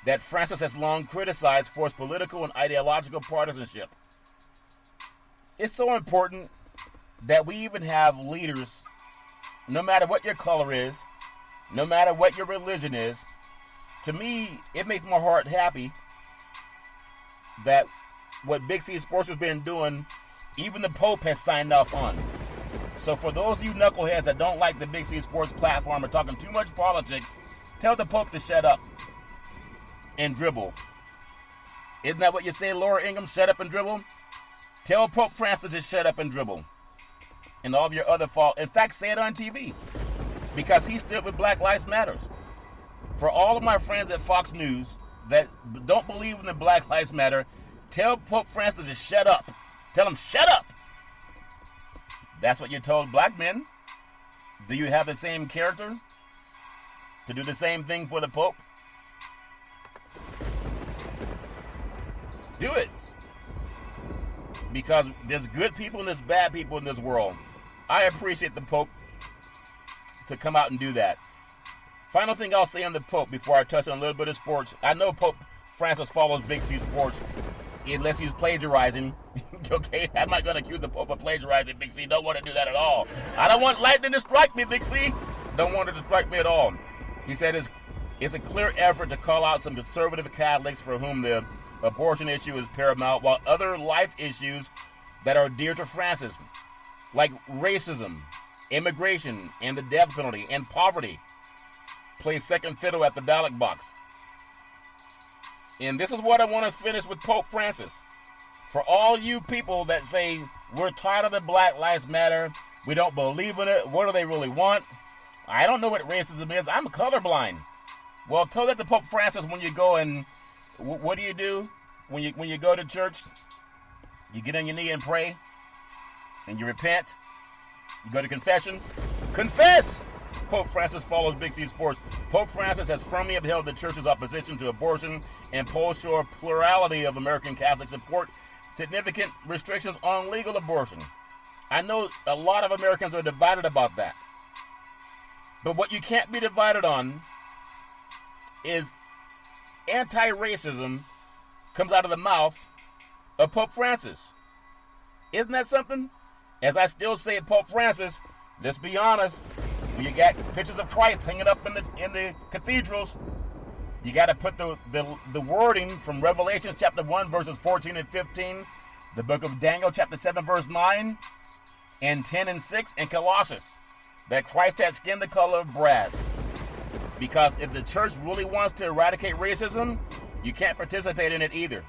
that Francis has long criticized for its political and ideological partisanship. It's so important that we even have leaders, no matter what your color is, no matter what your religion is. To me, it makes my heart happy that what Big C Sports has been doing, even the Pope has signed off on. So for those of you knuckleheads that don't like the Big C Sports platform or talking too much politics, tell the Pope to shut up and dribble. Isn't that what you say, Laura Ingham? Shut up and dribble? Tell Pope Francis to shut up and dribble. And all of your other fault. In fact, say it on TV. Because he stood with Black Lives Matter. For all of my friends at Fox News that don't believe in the Black Lives Matter, tell Pope Francis to shut up. Tell him, shut up. That's what you told black men. Do you have the same character to do the same thing for the Pope? Do it. Because there's good people and there's bad people in this world. I appreciate the Pope to come out and do that. Final thing I'll say on the Pope before I touch on a little bit of sports. I know Pope Francis follows Big C Sports unless he's plagiarizing. Okay, I'm not going to accuse the Pope of plagiarizing, Big C. Don't want to do that at all. I don't want lightning to strike me, Big C. Don't want it to strike me at all. He said it's a clear effort to call out some conservative Catholics for whom the abortion issue is paramount, while other life issues that are dear to Francis, like racism, immigration, and the death penalty, and poverty, play second fiddle at the ballot box. And this is what I want to finish with Pope Francis. For all you people that say, we're tired of the Black Lives Matter, we don't believe in it, what do they really want? I don't know what racism is. I'm colorblind. Well, tell that to Pope Francis when you go and what do? When you go to church? You get on your knee and pray, and you repent. You go to confession. Confess! Pope Francis follows Big C Sports. Pope Francis has firmly upheld the church's opposition to abortion and polls show a plurality of American Catholics support significant restrictions on legal abortion. I know a lot of Americans are divided about that. But what you can't be divided on is anti-racism comes out of the mouth of Pope Francis. Isn't that something? As I still say at Pope Francis, let's be honest, when you got pictures of Christ hanging up in the cathedrals, you got to put the wording from Revelation chapter 1 verses 14 and 15, the book of Daniel chapter 7 verse 9, and 10 and 6, and Colossians, that Christ had skin the color of brass. Because if the church really wants to eradicate racism, you can't participate in it either.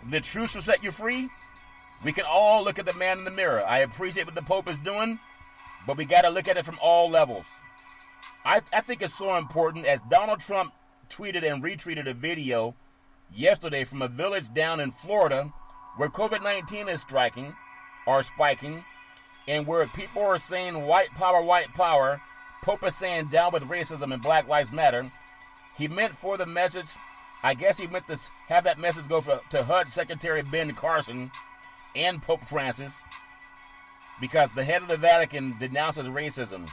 The truth will set you free. We can all look at the man in the mirror. I appreciate what the Pope is doing, but we got to look at it from all levels. I think it's so important, as Donald Trump tweeted and retweeted a video yesterday from a village down in Florida where COVID-19 is spiking, and where people are saying white power, Pope is saying down with racism and Black Lives Matter. He meant for the message, I guess he meant to have that message go to HUD Secretary Ben Carson and Pope Francis, because the head of the Vatican denounces racism.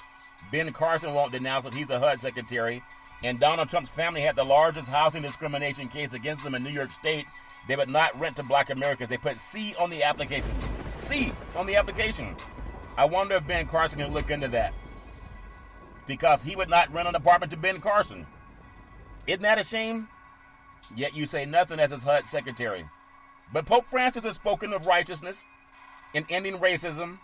Ben Carson won't denounce it. He's a HUD secretary. And Donald Trump's family had the largest housing discrimination case against them in New York State. They would not rent to black Americans. They put C on the application. C on the application. I wonder if Ben Carson can look into that, because he would not rent an apartment to Ben Carson. Isn't that a shame? Yet you say nothing as his HUD secretary. But Pope Francis has spoken of righteousness and ending racism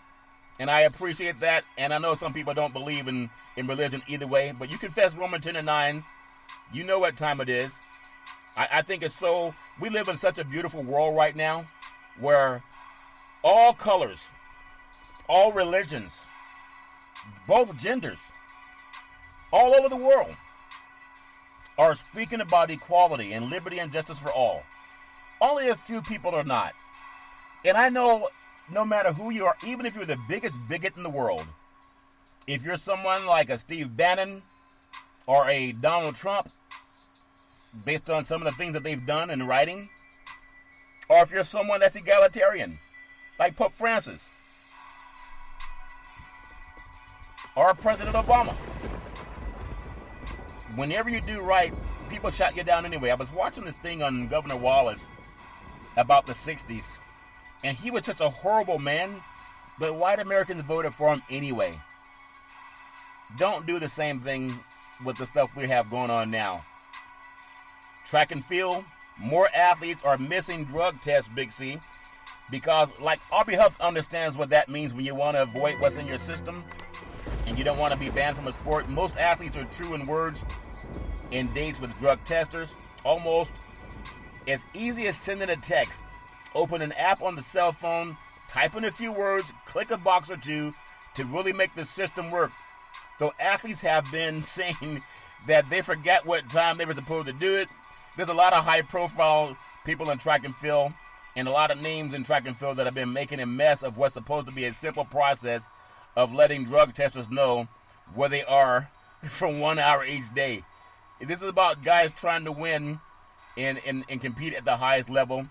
And I appreciate that. And I know some people don't believe in religion either way, but you confess Romans 10:9. You know what time it is. I think it's so, we live in such a beautiful world right now where all colors, all religions, both genders, all over the world are speaking about equality and liberty and justice for all. Only a few people are not. And I know no matter who you are, even if you're the biggest bigot in the world, if you're someone like a Steve Bannon or a Donald Trump, based on some of the things that they've done in writing, or if you're someone that's egalitarian, like Pope Francis, or President Obama, whenever you do right, people shut you down anyway. I was watching this thing on Governor Wallace about the 60s, and he was such a horrible man, but white Americans voted for him anyway. Don't do the same thing with the stuff we have going on now. Track and field, more athletes are missing drug tests, Big C, because like Aubrey Huff understands what that means when you want to avoid what's in your system and you don't want to be banned from a sport. Most athletes are true in words in dates with drug testers. Almost as easy as sending a text. Open an app on the cell phone, type in a few words, click a box or two to really make the system work. So athletes have been saying that they forgot what time they were supposed to do it. There's a lot of high-profile people in track and field and a lot of names in track and field that have been making a mess of what's supposed to be a simple process of letting drug testers know where they are for 1 hour each day. This is about guys trying to win and compete at the highest level.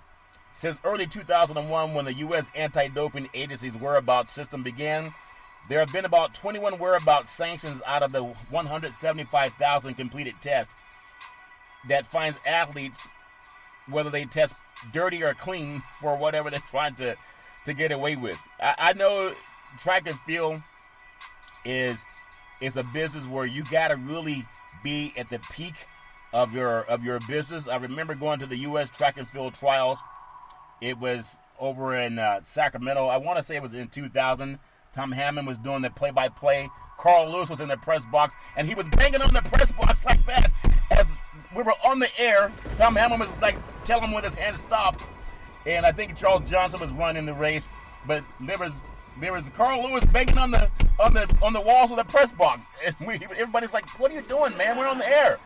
Since early 2001, when the U.S. Anti-Doping Agency's whereabouts system began, there have been about 21 whereabouts sanctions out of the 175,000 completed tests that finds athletes whether they test dirty or clean for whatever they're trying to get away with. I know track and field is a business where you got to really be at the peak of your business. I remember going to the U.S. track and field trials. It was over in Sacramento. I want to say it was in 2000. Tom Hammond was doing the play-by-play. Carl Lewis was in the press box, and he was banging on the press box like that. As we were on the air, Tom Hammond was like telling him with his hand stop. And I think Charles Johnson was running the race, but there was Carl Lewis banging on the walls of the press box, and everybody's like, "What are you doing, man? We're on the air."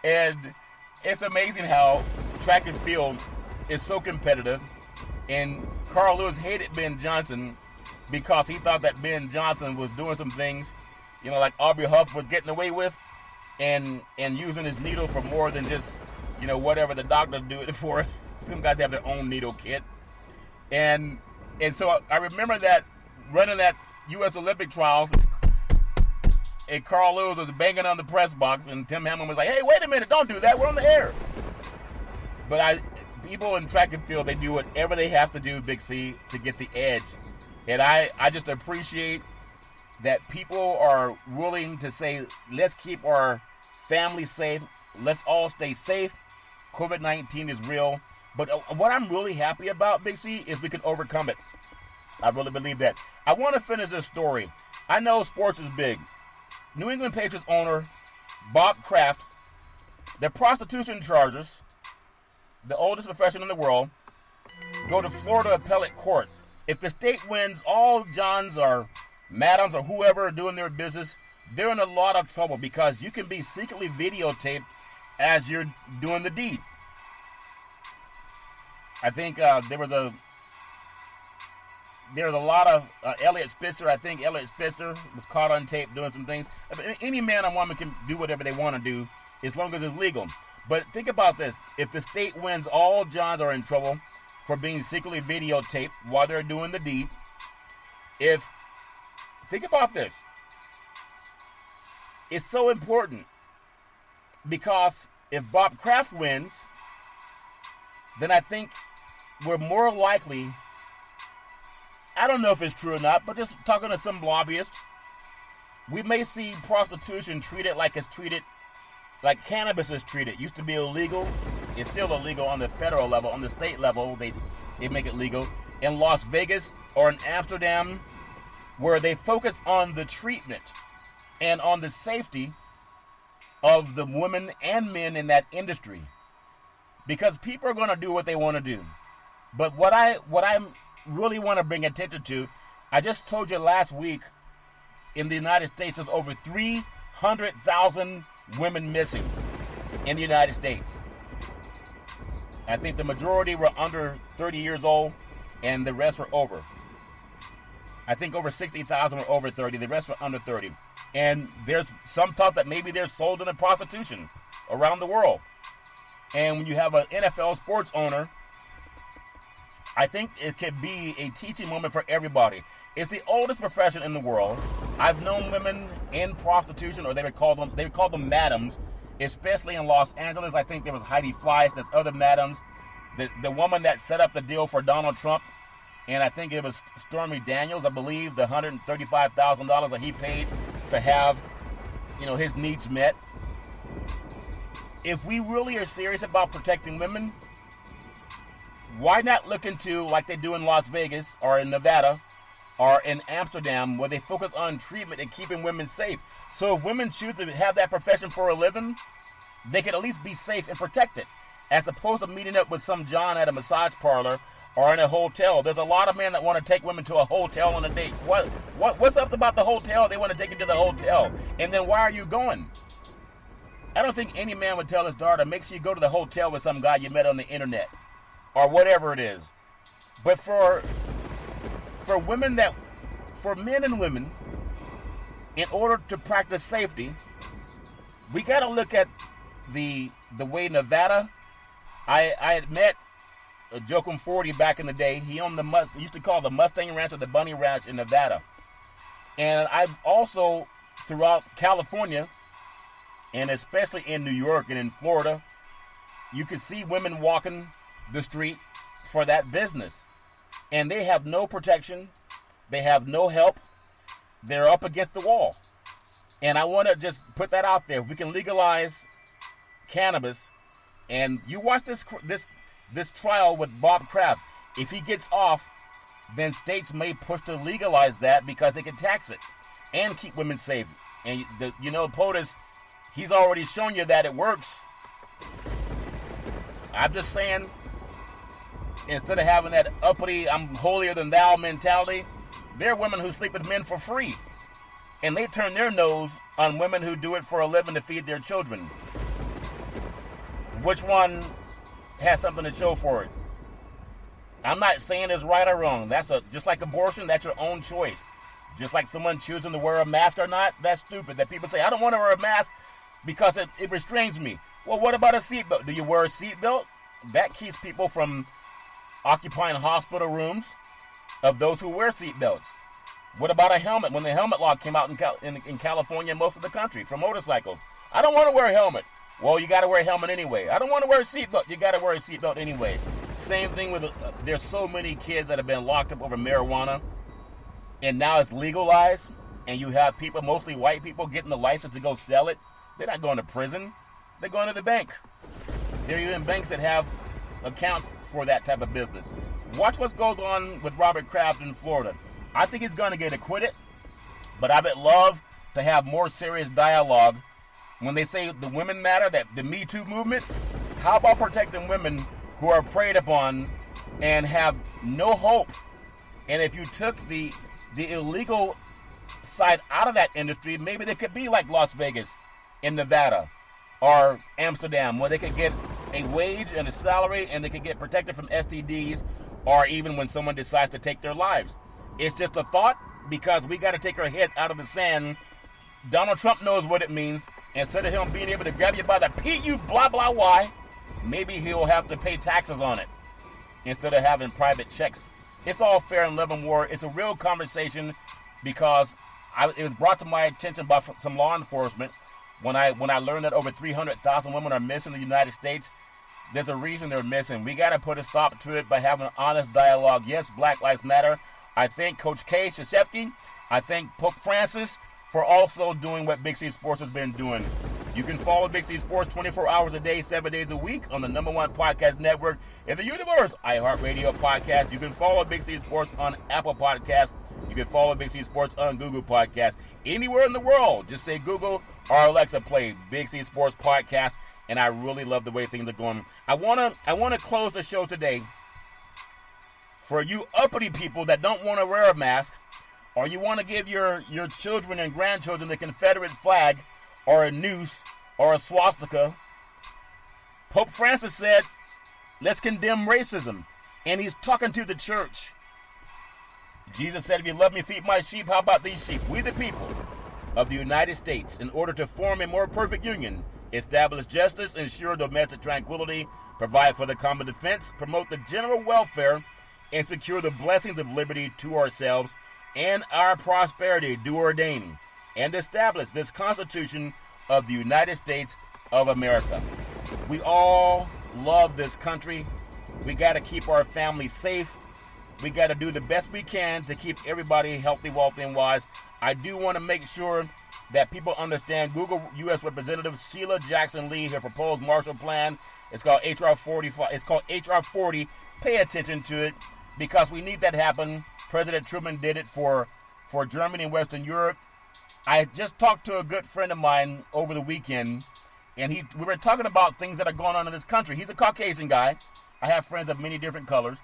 And it's amazing how track and field is so competitive. And Carl Lewis hated Ben Johnson because he thought that Ben Johnson was doing some things, like Aubrey Huff was getting away with, and using his needle for more than just, whatever the doctors do it for. Some guys have their own needle kit. And so I remember that running that U.S. Olympic trials, and Carl Lewis was banging on the press box, and Tim Hammond was like, "Hey, wait a minute, don't do that, we're on the air." But people in track and field, they do whatever they have to do, Big C, to get the edge. And I just appreciate that people are willing to say, let's keep our families safe. Let's all stay safe. COVID-19 is real. But what I'm really happy about, Big C, is we can overcome it. I really believe that. I want to finish this story. I know sports is big. New England Patriots owner Bob Kraft, the prostitution charges, the oldest profession in the world, go to Florida appellate court. If the state wins, all Johns or Madams or whoever are doing their business, they're in a lot of trouble because you can be secretly videotaped as you're doing the deed. I think there was a lot of Elliot Spitzer. I think Elliot Spitzer was caught on tape doing some things. Any man or woman can do whatever they want to do as long as it's legal. But think about this. If the state wins, all Johns are in trouble for being secretly videotaped while they're doing the deed. Think about this. It's so important because if Bob Kraft wins, then I think we're more likely, I don't know if it's true or not, but just talking to some lobbyists, we may see prostitution treated like it's treated, like cannabis is treated. It used to be illegal. It's still illegal on the federal level. On the state level, they make it legal. In Las Vegas or in Amsterdam where they focus on the treatment and on the safety of the women and men in that industry, because people are going to do what they want to do. But what I really want to bring attention to, I just told you last week, in the United States, there's over 300,000 women missing in the United States. I think the majority were under 30 years old, and the rest were over. I think over 60,000 were over 30. The rest were under 30. And there's some talk that maybe they're sold into prostitution around the world. And when you have an NFL sports owner, I think it could be a teaching moment for everybody. It's the oldest profession in the world. I've known women in prostitution, or they would call them madams, especially in Los Angeles. I think there was Heidi Fleiss, there's other madams. The woman that set up the deal for Donald Trump, and I think it was Stormy Daniels, I believe, the $135,000 that he paid to have, his needs met. If we really are serious about protecting women, why not look into, like they do in Las Vegas or in Nevada or in Amsterdam, where they focus on treatment and keeping women safe? So if women choose to have that profession for a living, they can at least be safe and protected, as opposed to meeting up with some John at a massage parlor or in a hotel. There's a lot of men that want to take women to a hotel on a date. What's up about the hotel? They want to take you to the hotel. And then why are you going? I don't think any man would tell his daughter, make sure you go to the hotel with some guy you met on the internet or whatever it is. But for men and women, in order to practice safety, we got to look at the way Nevada. I had met Joachim Forty back in the day. He owned used to call the Mustang Ranch or the Bunny Ranch in Nevada. And I've also, throughout California, and especially in New York and in Florida, you can see women walking the street for that business. And they have no protection. They have no help. They're up against the wall. And I want to just put that out there. If we can legalize cannabis, and you watch this trial with Bob Kraft, if he gets off, then states may push to legalize that because they can tax it and keep women safe. And POTUS, he's already shown you that it works. I'm just saying, instead of having that uppity, I'm holier than thou mentality, there are women who sleep with men for free. And they turn their nose on women who do it for a living to feed their children. Which one has something to show for it? I'm not saying it's right or wrong. Just like abortion, that's your own choice. Just like someone choosing to wear a mask or not, that's stupid. That people say, I don't want to wear a mask because it restrains me. Well, what about a seatbelt? Do you wear a seatbelt? That keeps people from occupying hospital rooms of those who wear seatbelts. What about a helmet? When the helmet law came out in California and most of the country for motorcycles, I don't want to wear a helmet. Well, you got to wear a helmet anyway. I don't want to wear a seatbelt. You got to wear a seatbelt anyway. Same thing with there's so many kids that have been locked up over marijuana, and now it's legalized, and you have people, mostly white people, getting the license to go sell it. They're not going to prison. They're going to the bank. There are even banks that have accounts for that type of business. Watch what goes on with Robert Kraft in Florida. I think he's going to get acquitted, but I would love to have more serious dialogue when they say the women matter, that the Me Too movement. How about protecting women who are preyed upon and have no hope? And if you took the illegal side out of that industry, maybe they could be like Las Vegas in Nevada or Amsterdam, where they could get a wage and a salary and they could get protected from STDs, or even when someone decides to take their lives. It's just a thought, because we got to take our heads out of the sand. Donald Trump knows what it means. Instead of him being able to grab you by the PU blah blah Y, maybe he'll have to pay taxes on it instead of having private checks. It's all fair in love and war. It's a real conversation, because it was brought to my attention by some law enforcement when I learned that over 300,000 women are missing in the United States. There's a reason they're missing. We got to put a stop to it by having an honest dialogue. Yes, Black Lives Matter. I thank Coach K. Krzyzewski. I thank Pope Francis for also doing what Big C Sports has been doing. You can follow Big C Sports 24 hours a day, 7 days a week on the #1 podcast network in the universe, iHeartRadio podcast. You can follow Big C Sports on Apple Podcasts. You can follow Big C Sports on Google Podcasts. Anywhere in the world, just say Google or Alexa, play Big C Sports Podcast, and I really love the way things are going. I wanna close the show today for you uppity people that don't want to wear a mask, or you want to give your children and grandchildren the Confederate flag or a noose or a swastika. Pope Francis said, let's condemn racism, and he's talking to the church. Jesus said, if you love me, feed my sheep. How about these sheep? We the people of the United States, in order to form a more perfect union, establish justice, ensure domestic tranquility, provide for the common defense, promote the general welfare, and secure the blessings of liberty to ourselves and our prosperity, do ordain, and establish this Constitution of the United States of America. We all love this country. We got to keep our families safe. We got to do the best we can to keep everybody healthy, wealthy, and wise. I do want to make sure that people understand Google U.S. Representative Sheila Jackson Lee, her proposed Marshall Plan. It's called H.R. 45. It's called H.R. 40. Pay attention to it, because we need that to happen. President Truman did it for Germany and Western Europe. I just talked to a good friend of mine over the weekend, and we were talking about things that are going on in this country. He's a Caucasian guy. I have friends of many different colors.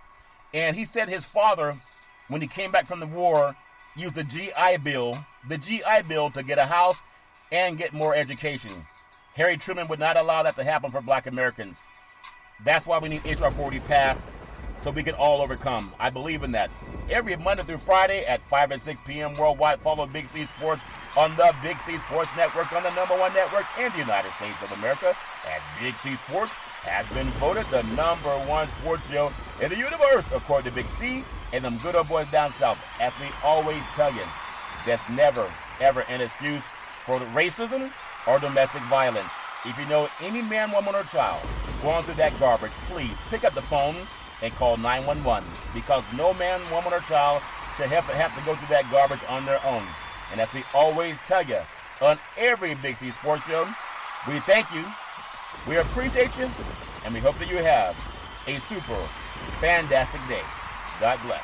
And he said his father, when he came back from the war, used the GI Bill to get a house and get more education. Harry Truman would not allow that to happen for black Americans. That's why we need H.R. 40 passed, so we can all overcome. I believe in that. Every Monday through Friday at 5 and 6 p.m. worldwide, follow Big C Sports on the Big C Sports Network, on the #1 network in the United States of America. And Big C Sports has been voted the #1 sports show in the universe, according to Big C and them good old boys down south. As we always tell you, that's never, ever an excuse for racism or domestic violence. If you know any man, woman, or child going through that garbage, please pick up the phone and call 911, because no man, woman, or child should have to go through that garbage on their own. And as we always tell you on every Big C Sports Show, we thank you, we appreciate you, and we hope that you have a super fantastic day. God bless.